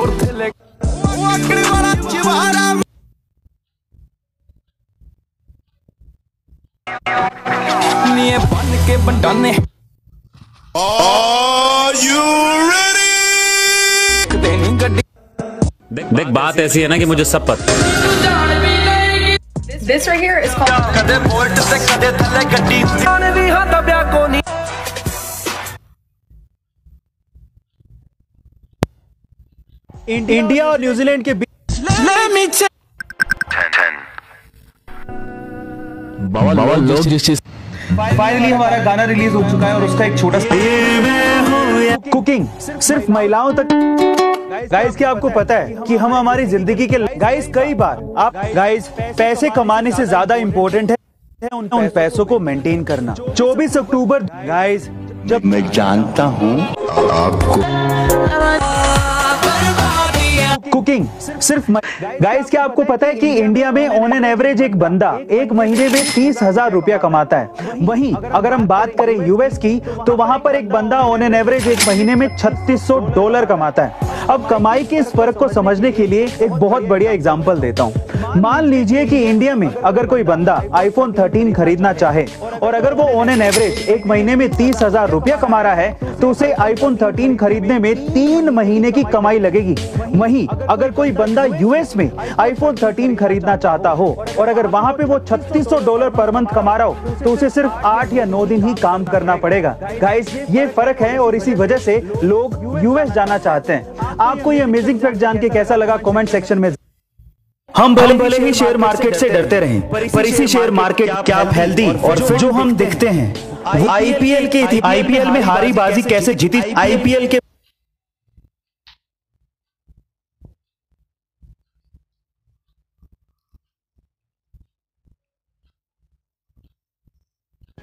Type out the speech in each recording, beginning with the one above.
बन के बंडाने देख बात ऐसी है ना कि मुझे सब पता। This right here is called India और न्यूजीलैंड के बीच बवाल लोग जिस चीज फाइनली हमारा गाना रिलीज हो चुका है और उसका एक छोटा कुकिंग सिर्फ महिलाओं तक। गाइस क्या आपको पता है कि हम हमारी जिंदगी के गाइस कई बार आप गाइस पैसे कमाने से ज्यादा इंपॉर्टेंट है उन पैसों को मेंटेन करना। 24 अक्टूबर गाइस जब मैं जानता हूँ आपको कुकिंग सिर्फ गाइस क्या आपको पता है कि इंडिया में ऑन एन एवरेज एक बंदा एक महीने में 30,000 रुपया कमाता है। वहीं अगर हम बात करें यूएस की तो वहां पर एक बंदा ऑन एन एवरेज एक महीने में $3600 कमाता है। अब कमाई के इस फर्क को समझने के लिए एक बहुत बढ़िया एग्जांपल देता हूं। मान लीजिए कि इंडिया में अगर कोई बंदा आईफोन 13 खरीदना चाहे और अगर वो ऑन एन एवरेज एक महीने में 30,000 रुपया कमा रहा है तो उसे आईफोन 13 खरीदने में 3 महीने की कमाई लगेगी। वहीं अगर कोई बंदा यूएस में आईफोन 13 खरीदना चाहता हो और अगर वहां पे वो $3600 पर मंथ कमा रहा हो तो उसे सिर्फ 8 या 9 दिन ही काम करना पड़ेगा। गाइस ये फर्क है और इसी वजह से लोग यूएस जाना चाहते हैं। आपको ये अमेजिंग फैक्ट जान के कैसा लगा कमेंट सेक्शन में। हम भले ही शेयर मार्केट से डरते रहें पर इसी शेयर मार्केट क्या आप हेल्दी और जो हम दिखते हैं आईपीएल में हारी बाजी कैसे जीती आईपीएल के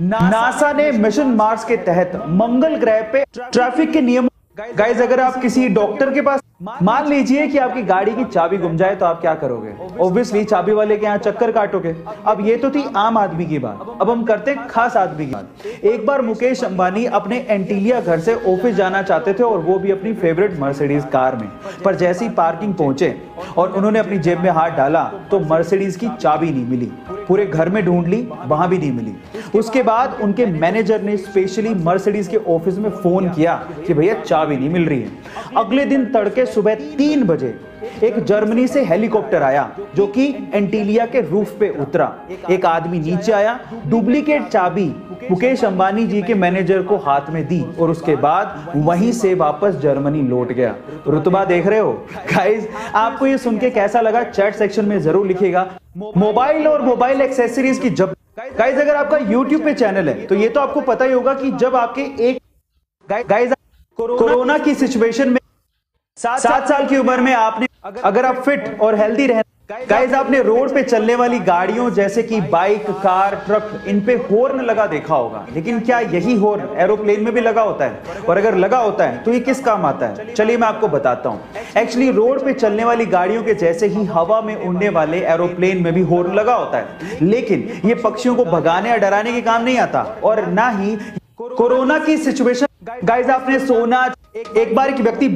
नासा ने मिशन मार्स के तहत मंगल ग्रह पे ट्रैफिक के नियम। गाइस अगर आप किसी डॉक्टर के पास मान लीजिए कि आपकी गाड़ी की चाबी गुम जाए तो आप क्या करोगे? ऑब्वियसली चाबी वाले के यहाँ चक्कर काटोगे। अब ये तो थी आम आदमी की बात, अब हम करते हैं खास आदमी की बात। एक बार मुकेश अंबानी अपने एंटीलिया घर से ऑफिस जाना चाहते थे और वो भी अपनी फेवरेट मर्सिडीज कार में। पर जैसे ही पार्किंग पहुंचे और उन्होंने अपनी जेब में हाथ डाला तो मर्सिडीज की चाबी नहीं मिली। पूरे घर में ढूंढ ली, वहां भी नहीं मिली। उसके बाद उनके मैनेजर ने स्पेशली मर्सिडीज के ऑफिस में फोन किया कि भैया चाबी नहीं मिल रही है। अगले दिन तड़के सुबह 3 बजे एक जर्मनी से हेलीकॉप्टर आया जो कि एंटीलिया के रूफ पे उतरा। एक आदमी नीचे आया, डुप्लीकेट चाबी मुकेश अंबानी जी के मैनेजर को हाथ में दी और उसके बाद वहीं से वापस जर्मनी लौट गया। रुतबा देख रहे हो? गाइस आपको ये सुन के कैसा लगा चैट सेक्शन में जरूर लिखिएगा। मोबाइल और मोबाइल एक्सेसरीज की जब गाइस अगर आपका यूट्यूब पे चैनल है तो ये तो आपको पता ही होगा कि जब आपके एक गाइस कोरोना की सिचुएशन में 7 साल की उम्र में आपने अगर आप फिट और हेल्दी रहना गाइस आपने रोड पे चलने वाली गाड़ियों जैसे कि बाइक, कार, ट्रक इन पे हॉर्न लगा देखा होगा। लेकिन क्या यही हॉर्न एरोप्लेन में भी लगा होता है? और अगर लगा होता है तो ये किस काम आता है? चलिए मैं आपको बताता हूँ। एक्चुअली रोड पे चलने वाली गाड़ियों के जैसे ही हवा में उड़ने वाले एरोप्लेन में भी हॉर्न लगा होता है, लेकिन ये पक्षियों को भगाने या डराने के काम नहीं आता और ना ही कोरोना की सिचुएशन। गाइस आपने सोना एक बार एक व्यक्ति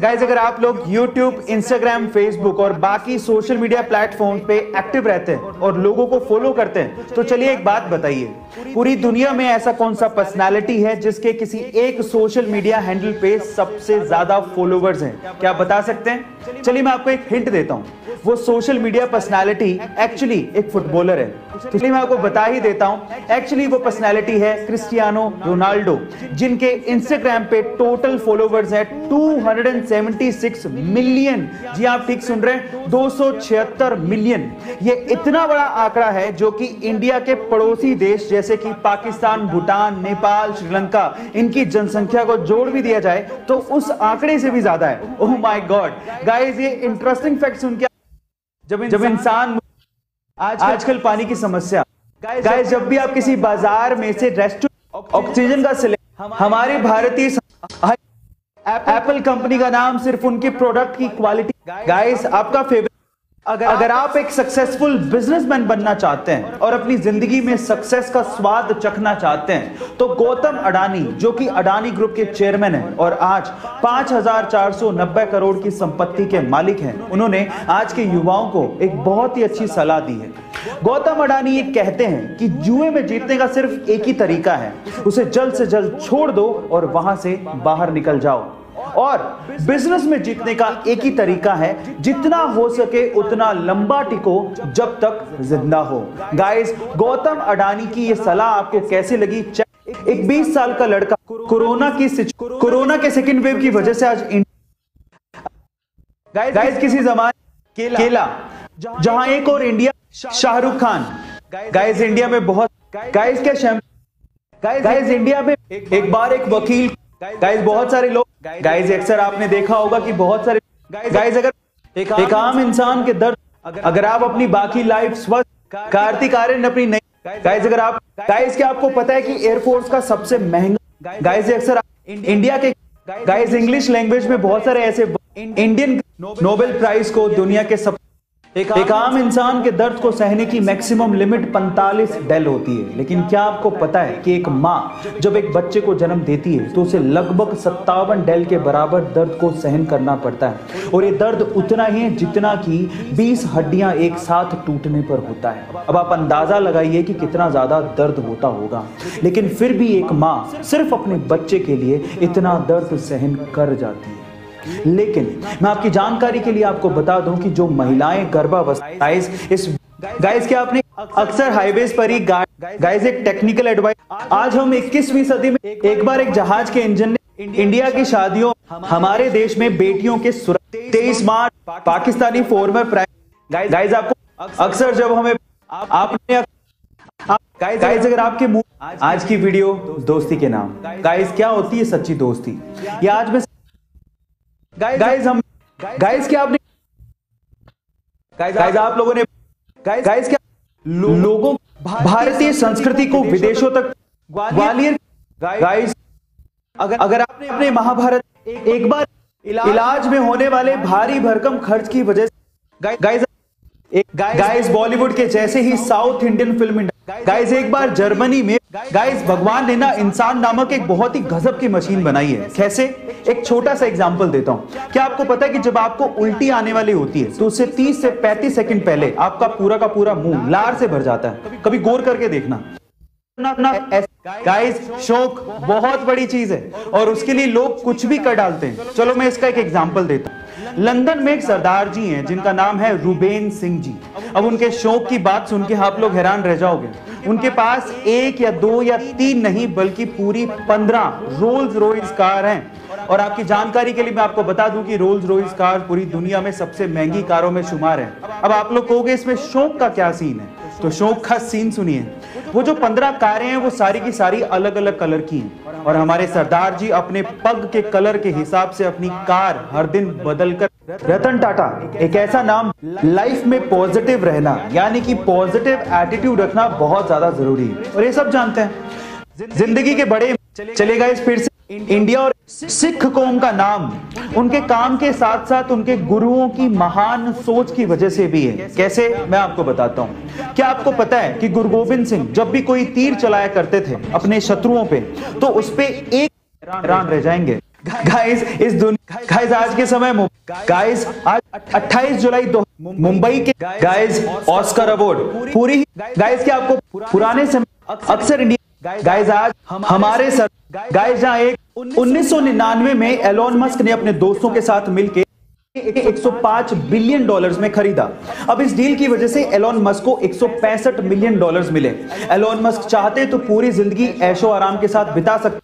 गाइस अगर आप लोग YouTube, Instagram, Facebook और बाकी सोशल मीडिया प्लेटफॉर्म पे एक्टिव रहते हैं और लोगों को फॉलो करते हैं तो चलिए एक बात बताइए, पूरी दुनिया में ऐसा कौन सा पर्सनालिटी है जिसके किसी एक सोशल मीडिया हैंडल पे सबसे ज्यादा फॉलोवर्स हैं? क्या आप बता सकते हैं? चलिए मैं आपको एक हिंट देता हूं। वो सोशल मीडिया पर्सनालिटी एक्चुअली एक फुटबॉलर है। तो चलिए मैं आपको बता ही देता हूं। एक्चुअली वो पर्सनालिटी है क्रिस्टियानो रोनाल्डो, जिनके इंस्टाग्राम पे टोटल फॉलोवर्स है 276 मिलियन। जी आप ठीक सुन रहे हैं, 276 मिलियन। ये इतना बड़ा आंकड़ा है जो कि इंडिया के पड़ोसी देश जैसे कि पाकिस्तान, भूटान, नेपाल, श्रीलंका, इनकी जनसंख्या को जोड़ भी दिया जाए तो उस आंकड़े से भी ज्यादा है। ओह माय गॉड गाइस, ये इंटरेस्टिंग फैक्ट सुन के जब इंसान आजकल पानी की समस्या। गाइस जब भी आप किसी बाजार में से रेस्टोरेंट ऑक्सीजन का सिलेंडर, हमारे भारतीय एप्पल कंपनी का नाम सिर्फ उनके प्रोडक्ट की क्वालिटी। गाइस आपका फेवरेट अगर आप एक सक्सेसफुल बिजनेसमैन बनना चाहते हैं और अपनी जिंदगी में सक्सेस का स्वाद चखना चाहते हैं तो गौतम अडानी, जो कि अडानी ग्रुप के चेयरमैन हैं और आज 5,490 करोड़ की संपत्ति के मालिक हैं, उन्होंने आज के युवाओं को एक बहुत ही अच्छी सलाह दी है। गौतम अडानी ये कहते हैं कि जुए में जीतने का सिर्फ एक ही तरीका है, उसे जल्द से जल्द छोड़ दो और वहां से बाहर निकल जाओ। और बिजनेस में जीतने का एक ही तरीका है, जितना हो सके उतना लंबा टिको जब तक जिंदा हो। गाइस, गौतम अडानी की ये सलाह आपको कैसी लगी? एक 20 साल का लड़का कोरोना के सेकेंड वेव की वजह से आज गाइस किसी जमाने केला जहां एक और India Shahrukh Khan. Guys India में बहुत गाइस इंडिया में एक बार एक वकील, गाइस बहुत सारे लोग, गाइस अक्सर आपने देखा होगा कि बहुत सारे गाइस अगर एक आम इंसान के दर्द, अगर आप अपनी बाकी लाइफ स्वस्थ कार्तिक आर्यन अपनी नहीं, गाइस अगर आप क्या आपको पता है कि एयरफोर्स का सबसे महंगा, गाइस अक्सर इंडिया के गाइस इंग्लिश लैंग्वेज में बहुत सारे ऐसे इंडियन नोबेल प्राइज को दुनिया के सब एक आम इंसान के दर्द को सहने की मैक्सिमम लिमिट 45 डेल होती है। लेकिन क्या आपको पता है कि एक माँ जब एक बच्चे को जन्म देती है तो उसे लगभग 57 डेल के बराबर दर्द को सहन करना पड़ता है, और ये दर्द उतना ही है जितना कि 20 हड्डियां एक साथ टूटने पर होता है। अब आप अंदाजा लगाइए कि कितना ज्यादा दर्द होता होगा, लेकिन फिर भी एक माँ सिर्फ अपने बच्चे के लिए इतना दर्द सहन कर जाती है। लेकिन मैं आपकी जानकारी के लिए आपको बता दूं कि जो महिलाएं गर्भावस्था, गाइस क्या आपने अक्सर हाईवेज पर ही गाइस एक टेक्निकल एडवाइस, आज हम 21वीं सदी में एक बार एक जहाज के इंजन ने इंडिया की शादियों, हमारे देश में बेटियों के 23 मार्च पाकिस्तानी फॉर्मर प्राइम, गाइस आपको अक्सर जब हमें आपने गाइस अगर आपके मुंह आज की वीडियो दोस्ती के नाम, गाइस क्या होती है सच्ची दोस्ती? ये आज में गाइस क्या आपने गाइस आप लोगों ने गाइस क्या लोगों भारतीय संस्कृति को विदेशों तक ग्वालियर, गाइस अगर आपने अपने महाभारत एक बार इलाज में होने वाले भारी भरकम खर्च की वजह से गाइस बॉलीवुड के जैसे ही साउथ इंडियन फिल्म, गाइस एक बार जर्मनी में गाइस भगवान ने ना इंसान नामक एक बहुत ही गजब की मशीन बनाई है। कैसे? एक छोटा सा एग्जांपल देता हूं। क्या आपको पता है कि जब आपको उल्टी आने वाली होती है तो उससे 30 से 35 सेकंड पहले आपका पूरा का पूरा मुंह लार से भर जाता है? कभी गौर करके देखना। गाइस शौक बहुत बड़ी चीज है और उसके लिए लोग कुछ भी कर डालते हैं। चलो मैं इसका एक एग्जांपल देता हूं। लंदन में एक सरदार जी हैं जिनका नाम है रुबेन सिंह जी। अब उनके शौक की बात सुन के आप लोग हैरान रह जाओगे। उनके पास 1 या 2 या 3 नहीं बल्कि पूरी 15 रोल्स रॉयस कार हैं। और आपकी जानकारी के लिए मैं आपको बता दूं कि रोल्स रॉयस कार पूरी दुनिया में सबसे महंगी कारों में शुमार है। अब आप लोग कहोगे इसमें शौक का क्या सीन है? तो शौक का सीन सुनिए। वो जो 15 कारें हैं वो सारी की सारी अलग अलग कलर की हैं, और हमारे सरदार जी अपने पग के कलर के हिसाब से अपनी कार हर दिन बदलकर, रतन टाटा एक ऐसा नाम, लाइफ में पॉजिटिव रहना यानी कि पॉजिटिव एटीट्यूड रखना बहुत ज्यादा जरूरी है और ये सब जानते हैं। जिंदगी के बड़े चले गए फिर से इंडिया और सिख कौम का नाम उनके काम के साथ साथ उनके गुरुओं की महान सोच की वजह से भी है। कैसे? मैं आपको बताता हूं। क्या आपको पता है कि गुरु गोविंद सिंह जब भी कोई तीर चलाया करते थे अपने शत्रुओं पे तो उस पे एक हैरान रह जाएंगे। गाइस इस दुनिया, गाइस आज के समय, गाइस आज 28 जुलाई मुंबई के गाइस ऑस्कर अवार्ड पूरी, गाइस क्या आपको पुराने समय अक्सर इंडिया, गाइस आज हमारे सर, गाइस जहां एक 1999 में एलोन मस्क ने अपने दोस्तों के साथ मिलकर 105 बिलियन डॉलर्स में खरीदा। अब इस डील की वजह से एलोन मस्क को 165 मिलियन डॉलर्स मिले। एलोन मस्क चाहते तो पूरी जिंदगी ऐशो आराम के साथ बिता सकते।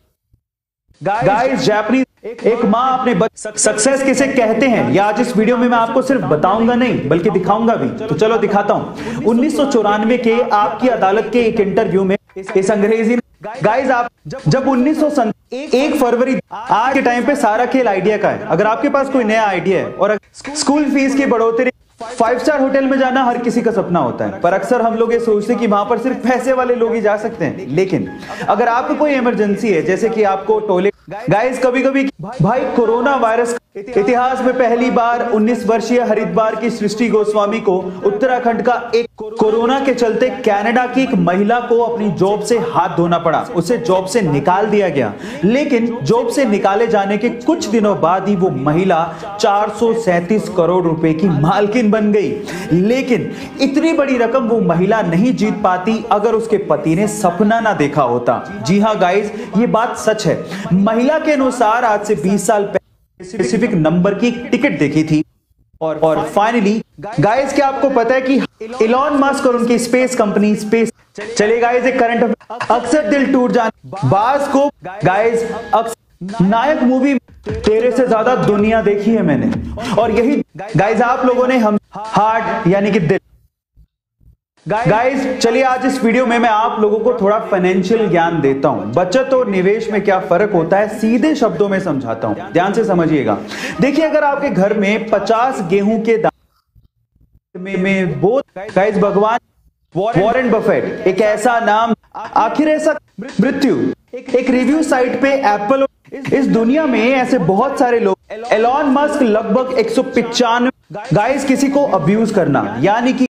गाइस जापानीज एक माँ अपने बच्चे सक्सेस किसे कहते हैं या आज इस वीडियो में मैं आपको सिर्फ बताऊंगा नहीं बल्कि दिखाऊंगा भी। तो चलो दिखाता हूं। 1994 के आपकी अदालत के एक इंटरव्यू में इस अंग्रेजी, गाइस आप जब 1 फरवरी, आज के टाइम पे सारा खेल आइडिया का है। अगर आपके पास कोई नया आइडिया है और स्कूल फीस की बढ़ोतरी, 5 स्टार होटल में जाना हर किसी का सपना होता है, पर अक्सर हम लोग ये सोचते हैं कि वहां पर सिर्फ पैसे वाले लोग ही जा सकते हैं। लेकिन अगर आपको कोई इमरजेंसी है, जैसे कि आपको टॉयलेट, गाइस कभी कभी भाई कोरोना वायरस इतिहास में पहली बार 19 वर्षीय हरिद्वार की सृष्टि गोस्वामी को उत्तराखंड का एक कोरोना के चलते कनाडा की एक महिला को अपनी जॉब से हाथ धोना पड़ा। उसे जॉब से निकाल दिया गया, लेकिन जॉब से निकाले जाने के कुछ दिनों बाद ही वो महिला 437 करोड़ रुपए की मालकिन बन गई। लेकिन इतनी बड़ी रकम वो महिला नहीं जीत पाती अगर उसके पति ने सपना ना देखा होता। जी हाँ गाइस, ये बात सच है। महिला के अनुसार आज से 20 साल पहले स्पेसिफिक नंबर की टिकट देखी थी और फाइनली गाइस, क्या आपको पता है कि इलॉन मस्क और उनकी स्पेस कंपनी स्पेस चले गाइस एक करंट अक्सर दिल टूट जाने बाज को गाइस नायक मूवी तेरे से ज्यादा दुनिया देखी है मैंने, और यही गाइस आप लोगों ने हम हार्ट यानी कि दिल। गाइस चलिए आज इस वीडियो में मैं आप लोगों को थोड़ा फाइनेंशियल ज्ञान देता हूं। बचत और निवेश में क्या फर्क होता है सीधे शब्दों में समझाता हूं, ध्यान से समझिएगा। देखिए, अगर आपके घर में 50 गेहूं के दाने में बोथ गाइस भगवान वॉरेन बफेट एक ऐसा नाम, आखिर ऐसा मृत्यु। एक रिव्यू साइट पे एप्पल, इस दुनिया में ऐसे बहुत सारे लोग। एलॉन मस्क लगभग 195 गाइस किसी को अब्यूज करना यानी कि